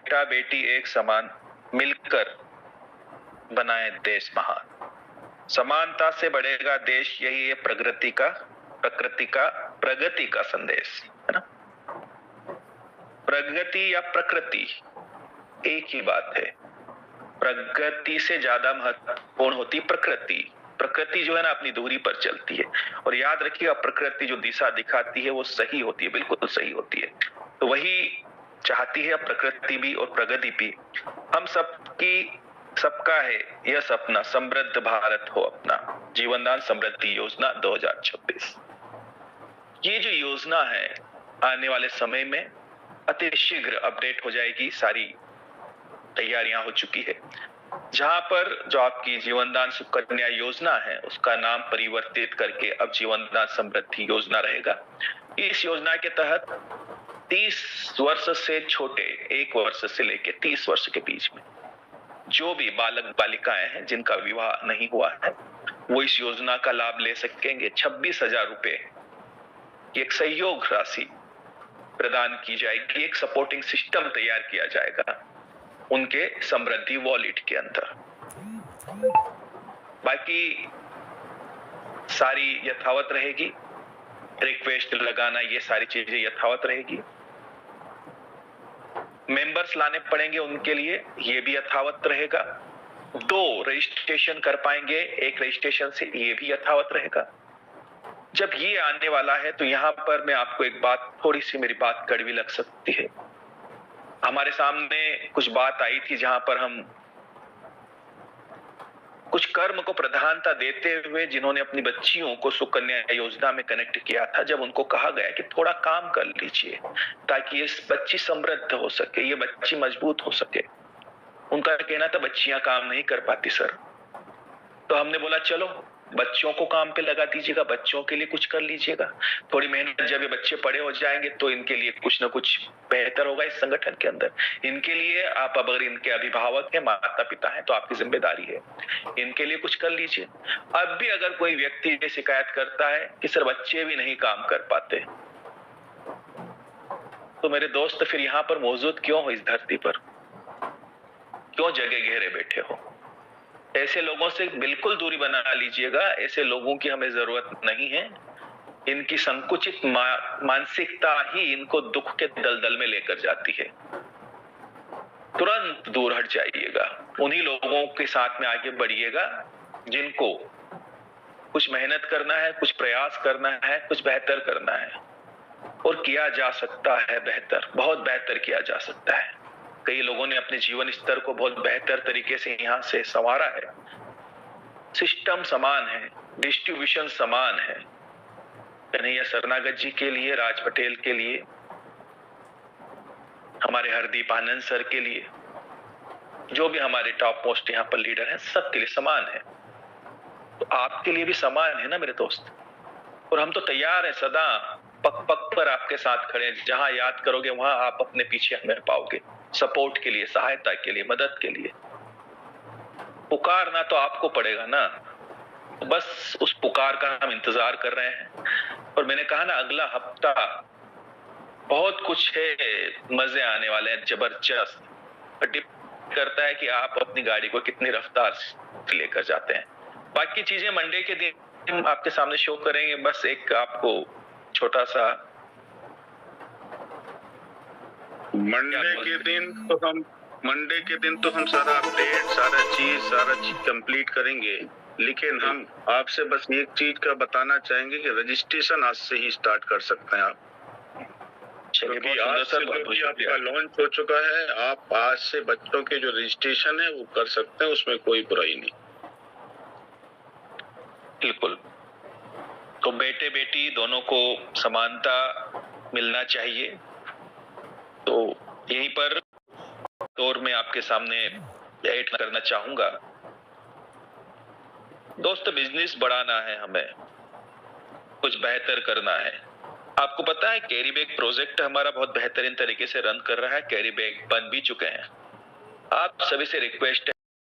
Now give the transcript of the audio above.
बेटा बेटी एक समान, मिलकर बनाए देश महान। समानता से बढ़ेगा देश, यही है प्रगति का संदेश, है ना। प्रगति या प्रकृति एक ही बात है। प्रगति से ज्यादा महत्वपूर्ण होती प्रकृति। प्रकृति जो है ना अपनी दूरी पर चलती है, और याद रखिएगा प्रकृति जो दिशा दिखाती है वो सही होती है, बिल्कुल सही होती है। तो वही चाहती है प्रकृति भी और प्रगति भी। हम सबका है यह सपना, समृद्ध भारत हो अपना, जीवनदान समृद्धि योजना 2026। ये जो योजना है आने वाले समय में अति शीघ्र अपडेट हो जाएगी। सारी तैयारियां हो चुकी है। जहां पर जो आपकी जीवनदान सुकन्या योजना है उसका नाम परिवर्तित करके अब जीवनदान समृद्धि योजना रहेगा। इस योजना के तहत 30 वर्ष से छोटे, 1 वर्ष से लेकर 30 वर्ष के बीच में जो भी बालक बालिकाएं हैं जिनका विवाह नहीं हुआ है वो इस योजना का लाभ ले सकेंगे। 26,000 रुपए की एक सहयोग राशि प्रदान की जाएगी। एक सपोर्टिंग सिस्टम तैयार किया जाएगा उनके समृद्धि वॉलेट के अंदर। बाकी सारी यथावत रहेगी, रिक्वेस्ट लगाना ये सारी चीजें यथावत रहेगी। मेंबर्स लाने पड़ेंगे उनके लिए, ये भी यथावत रहेगा। 2 रजिस्ट्रेशन कर पाएंगे एक रजिस्ट्रेशन से, ये भी यथावत रहेगा। जब ये आने वाला है तो यहां पर मैं आपको एक बात, थोड़ी सी मेरी बात कड़वी लग सकती है। हमारे सामने कुछ बात आई थी जहां पर हम कुछ कर्म को प्रधानता देते हुए जिन्होंने अपनी बच्चियों को सुकन्या योजना में कनेक्ट किया था, जब उनको कहा गया कि थोड़ा काम कर लीजिए ताकि ये बच्ची समृद्ध हो सके, ये बच्ची मजबूत हो सके, उनका कहना था बच्चियां काम नहीं कर पाती सर। तो हमने बोला चलो बच्चों को काम पे लगा दीजिएगा, बच्चों के लिए कुछ कर लीजिएगा। थोड़ी मेहनत, जब ये बच्चे बड़े हो जाएंगे तो इनके लिए कुछ ना कुछ बेहतर होगा इस संगठन के अंदर। इनके लिए आप अगर इनके अभिभावक हैं, माता पिता हैं, तो आपकी जिम्मेदारी है इनके लिए कुछ कर लीजिए। अब भी अगर कोई व्यक्ति ये शिकायत करता है कि सर बच्चे भी नहीं काम कर पाते, तो मेरे दोस्त फिर यहाँ पर मौजूद क्यों हो, इस धरती पर क्यों जगह घेरे बैठे हो? ऐसे लोगों से बिल्कुल दूरी बना लीजिएगा। ऐसे लोगों की हमें जरूरत नहीं है। इनकी संकुचित मानसिकता ही इनको दुख के दलदल में लेकर जाती है। तुरंत दूर हट जाइएगा। उन्हीं लोगों के साथ में आगे बढ़िएगा जिनको कुछ मेहनत करना है, कुछ प्रयास करना है, कुछ बेहतर करना है, और किया जा सकता है बेहतर, बहुत बेहतर किया जा सकता है। कई लोगों ने अपने जीवन स्तर को बहुत बेहतर तरीके से यहां से संवारा है। सिस्टम समान है, डिस्ट्रीब्यूशन समान है। कन्हैया शरणागत जी के लिए, राज पटेल के लिए, हमारे हरदीप आनंद सर के लिए, जो भी हमारे टॉप मोस्ट यहाँ पर लीडर हैं, सबके लिए समान है। तो आपके लिए भी समान है ना मेरे दोस्त। और हम तो तैयार हैं, सदा पग पग पर आपके साथ खड़े हैं। जहां याद करोगे वहां आप अपने पीछे हमें पाओगे, सपोर्ट के लिए, सहायता के लिए, मदद के लिए। पुकारना तो आपको पड़ेगा ना, बस उस पुकार का हम इंतजार कर रहे हैं। और मैंने कहा ना अगला हफ्ता बहुत कुछ है, मजे आने वाले हैं जबरदस्त। डिपेंड करता है कि आप अपनी गाड़ी को कितनी रफ्तार से लेकर जाते हैं। बाकी चीजें मंडे के दिन आपके सामने शो करेंगे। बस एक आपको छोटा सा, मंडे के दिन तो हम सारा अपडेट, सारा चीज कंप्लीट करेंगे। लेकिन हम आपसे बस एक चीज का बताना चाहेंगे कि रजिस्ट्रेशन आज से ही स्टार्ट कर सकते हैं आप, क्योंकि आज से भी आपका लॉन्च हो चुका है। आप आज से बच्चों के जो रजिस्ट्रेशन है वो कर सकते हैं, उसमें कोई बुराई नहीं। बिल्कुल। तो बेटे बेटी दोनों को समानता मिलना चाहिए। तो यहीं पर और मैं आपके सामने ऐड करना चाहूंगा दोस्त, बिजनेस बढ़ाना है, हमें कुछ बेहतर करना है। आपको पता है कैरी बैग प्रोजेक्ट हमारा बहुत बेहतरीन तरीके से रन कर रहा है। कैरी बैग बन भी चुके हैं। आप सभी से रिक्वेस्ट है